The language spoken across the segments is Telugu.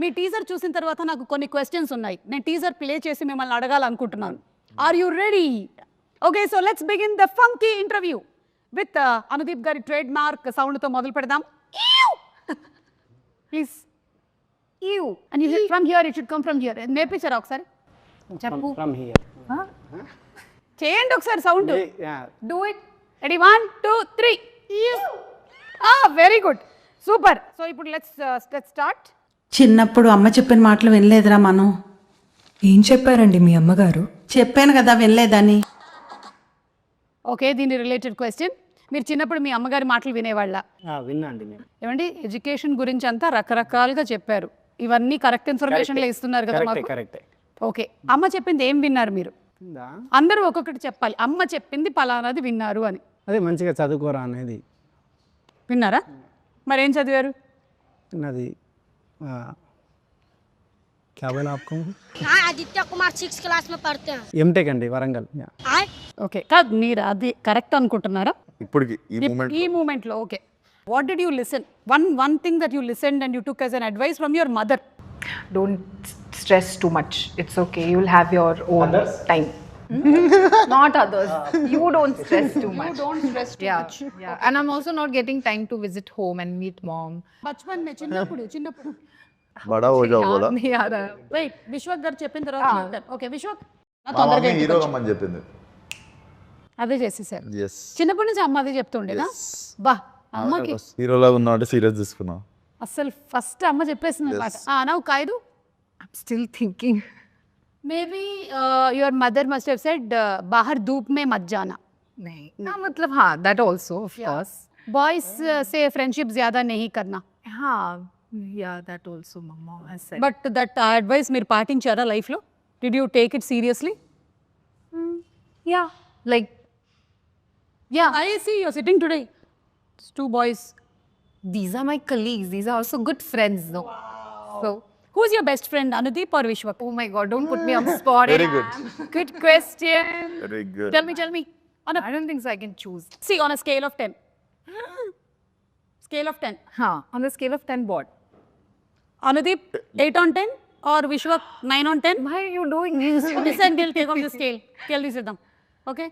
మీ టీజర్ చూసిన తర్వాత నాకు కొన్ని క్వశ్చన్స్ ఉన్నాయి. నేను టీజర్ ప్లే చేసి మిమ్మల్ని అడగాలనుకుంటున్నాను. Are you ready? Okay, so let's begin the funky interview with Anudeep గారి ట్రేడ్ మార్క్ సౌండ్తో మొదలు పెడదాం. Please and you from here, it should come from here. నేర్పించారా ఒకసారి? చెప్పు. చేయండి ఒకసారి sound. Do it. Ready, 1 2 3. Very good, super. So ఇప్పుడు లెట్స్ స్టార్ట్. చిన్నప్పుడు అమ్మ చెప్పిన మాటలు వినలేదురా మనం. ఏం చెప్పారండి మీ అమ్మగారు? చెప్పాను కదా వినలేదని. ఓకే, దీని రిలేటెడ్ క్వశ్చన్. మీరు చిన్నప్పుడు మీ అమ్మగారి మాటలు వినేవాళ్ళ? విన్నా అండి నేను. ఏమండి, ఎడ్యుకేషన్ గురించి అంతా రకరకాలుగా చెప్పారు. ఇవన్నీ కరెక్ట్ ఇన్ఫర్మేషన్లో ఇస్తున్నారు కదా మాకు. కరెక్టే. ఓకే, అమ్మ చెప్పింది ఏం విన్నారు మీరు? అందరూ ఒక్కొక్కటి చెప్పాలి. అమ్మ చెప్పింది పలానాది విన్నారు అని. అదే మంచిగా చదువుకోరా అనేది విన్నారా? మరేం చదివారు? అది क्या बोला आपको? हाँ, आदित्य कुमार 6th क्लास में पढ़ते हैं। ఎంటెక్ అండి వరంగల్. ఓకే, కాదు మీరు అది కరెక్ట్ అనుకుంటున్నారా ఇప్పటికి ఈ మూమెంట్లో? Okay, what did you listen? One thing that you listened and you took as an advice from your mother. Don't stress too much. It's okay. You'll have your own time. Not others. You don't stress too much. Don't stress too much. Yeah. And I'm also not getting time to visit home and meet mom. బచ్పన్ మే చిన్నప్పుడు బడా హో జాओ బోలా. नहीं आ रहा. వెయిట్, విశ్వక్ గారు చెప్పిన తర్వాత ఓకే విశ్వక్ మా మమ్మీ హీరో అమ్మని చెప్పింది. అదే చేసేసారు. yes చిన్నప్పటి నుంచి అమ్మ అదే చెప్తుండేదా? బా, అమ్మకి హీరోలా ఉన్నాడు, సీరియస్ తీసుకున్నా. అసలు ఫస్ట్ అమ్మ చెప్పేసింది అనమాట. నౌ కాయదు, I'm still thinking. Maybe your mother must have said బాహర్ ధూప్ మే మత్ జానా. नहीं. हाँ मतलब हाँ, that also of course. Boys సే ఫ్రెండ్షిప్ జ్యాదా नहीं करना. हाँ, yeah, that also mama has said. But that advice మీరు పాటించారా లైఫ్లో? Did you take it seriously? Yeah, like yeah, I see you sitting today. 2 boys. these are my colleagues. These are also good friends, no? So, Who's your best friend, Anudeep or Vishwak? oh my God, don't put me on the spot. Very good. Good question. Very good. Tell me. I don't think so. I can choose. See, on a scale of 10. Scale of 10. Huh? On the scale of 10, what? Anudeep, 8 on 10 or Vishwak 9 on 10? Why are you doing this? Listen, we'll take off the scale. Kelly Siddham. Okay?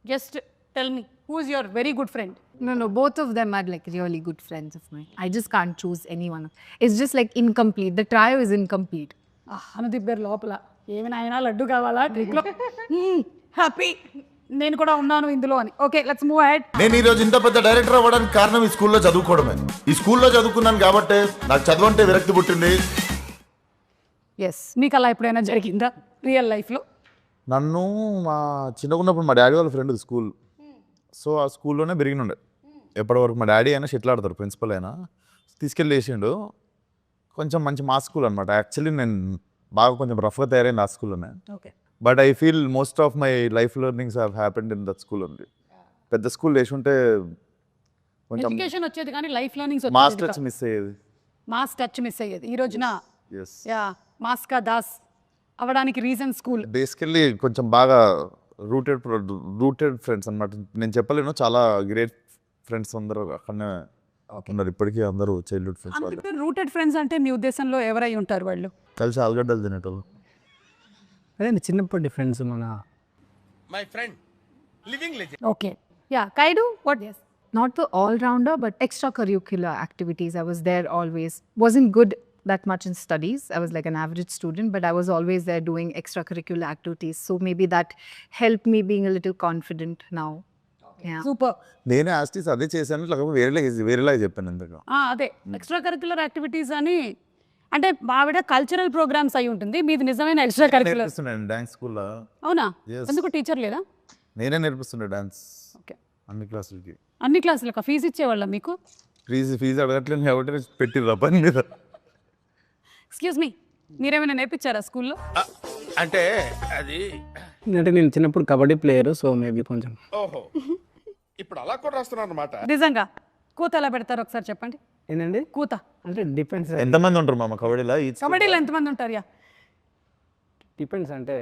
Just tell me, who is your very good friend? No, both of them are like really good friends of mine. I just can't choose anyone. It's just like incomplete. The trio is incomplete. Anudeep గారు లోపల ఏమైనా అయినా లడ్డు కావాలా ట్రిక్లో? హ్యాపీ, నేను కూడా ఉన్నాను ఇందులో అని. Okay, let's move ahead. నేను ఈ రోజు ఇంత పెద్ద డైరెక్టర్ అవ్వడానికి కారణం ఈ స్కూల్లో చదువుకోవడమే. ఈ స్కూల్లో చదువుకున్నాను కాబట్టి నాకు చదువు అంటే విరక్తి పుట్టింది. ఎస్, మీకు అలా ఎప్పుడైనా జరిగిందా రియల్ లైఫ్లో? నన్ను మా చిన్నకున్నప్పుడు మా డాడీ వాళ్ళ ఫ్రెండ్ స్కూల్, సో ఆ స్కూల్లోనే పెరిగినుండే. ఎప్పటివరకు మా డాడీ అయినా షెటిల్ ఆడతారు, ప్రిన్సిపల్ అయినా తీసుకెళ్ళి వేసిండు. కొంచెం మంచి మా స్కూల్ అనమాట. యాక్చువల్లీ నేను బాగా కొంచెం రఫ్గా తయారైంది ఆ స్కూల్లోనే. Okay, but I feel most of my life learnings have happened in that school only. పెద్ద స్కూల్ వేసి ఉంటే కొంచెం ఎడ్యుకేషన్ వచ్చేది కానీ life learnings mass touch miss అయ్యేది. మాస్ టచ్ మిస్ అయ్యేది. ఈ రోజున ఎస్, యా, మాస్కా దాస్ అవ్వడానికి రీజన్ స్కూల్. బేసికల్లీ కొంచెం బాగా రూటెడ్ ఫ్రెండ్స్ అనమాట. నేను చెప్పలేను, చాలా గ్రేట్ ఫ్రెండ్స్ అందరూ అక్కడనే ఉన్నారు ఇప్పటికీ. అందరూ చైల్డ్హుడ్ ఫ్రెండ్స్ వాళ్ళు. రూటెడ్ ఫ్రెండ్స్ అంటే మీ ఉద్దేశంలో ఎవరై ఉంటారు వాళ్ళు? కలిసి ఆలుగడ్డలు తినేటోళ్ళు. అదే చిన్నప్పటి ఫ్రెండ్స్ మన ఓకే, యా, కైడు what? Not the all-rounder, but extracurricular activities. I was there always. Wasn't good that much in studies. I was like an average student, but I was always there doing extracurricular activities. So maybe that helped me being a little confident now. Yeah. Super. నేను యాస్టీస్ అదే చేశాను, లేకపోతే వేరేలాగా చెప్పాను ఇంతగా. అదే ఎక్స్ట్రా కరిక్యులర్ యాక్టివిటీస్ అని అంటే ఆవిడ కల్చరల్ ప్రోగ్రామ్స్ అయి ఉంటుంది, మీది నిజమైన ఎక్స్ట్రా కరిక్యులర్. నేర్పిస్తున్నాను డాన్స్ స్కూల్లో. అవునా? Yes. ఎందుకు టీచర్ లేదా? నేనే నేర్పిస్తుండే డాన్స్ ఓకే, అన్ని క్లాసులకి. అన్ని క్లాసులకు ఫీజు ఇచ్చేవాళ్ళ మీకు? ఫీజు అడగట్లేదు కాబట్టి పెట్టిర్రా పని మీద. ఎక్స్క్యూజ్ మీ, మీరేమైనా నేర్పించారా స్కూల్లో? అంటే అది అంటే నేను చిన్నప్పుడు కబడ్డీ ప్లేయర్, సో మేబీ కొంచెం. ఓహో, ఇప్పుడు అలా కూడా రాస్తున్నారు అనమాట. నిజంగా కూత ఎలా పెడతారు ఒకసారి చెప్పండి. ఏంటండి కూత అంటే డిపెండ్స్. ఎంతమంది ఉంటారు మామ కబడ్డీలో? కబడ్డీలో ఎంతమంది ఉంటారు? యా, డిపెండ్స్ అంటే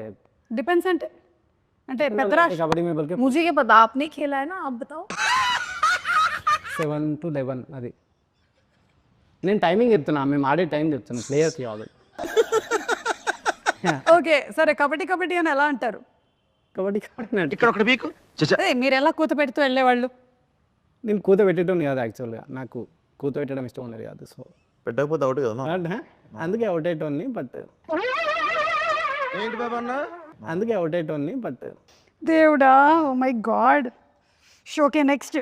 డిపెండ్స్ అంటే పెద్ద రాష్ట్రం. కబడ్డీ में बल्कि मुझे ये पता, आपने खेला है ना, आप बताओ. 7 to 11 అది. నేను టైమింగ్ చెప్తున్నా, మేము ఆడే టైం చెప్తున్నా ప్లేయర్స్కి ఆల్రెడీ. ఓకే సరే, కబడ్డీ కబడ్డీ అని ఎలా అంటారు? కబడ్డీ కబడ్డీ ఇక్కడ ఒకటి పీకు అదే మీరు ఎలా కూత పెడుతూ వెళ్ళేవాళ్ళు? నేను కూత పెట్టడం కాదు యాక్చువల్గా, నాకు కూత పెట్టడం ఇష్టం ఉండదు కాదు. సో పెట్టకపోతే అవుట్ కదా అందుకే అవుట్ అయ్యేటోని, బట్ ఏంటి బాబా అన్న అందుకే అవుట్ అయ్యేటోని బట్ దేవుడా, oh my god. Okay next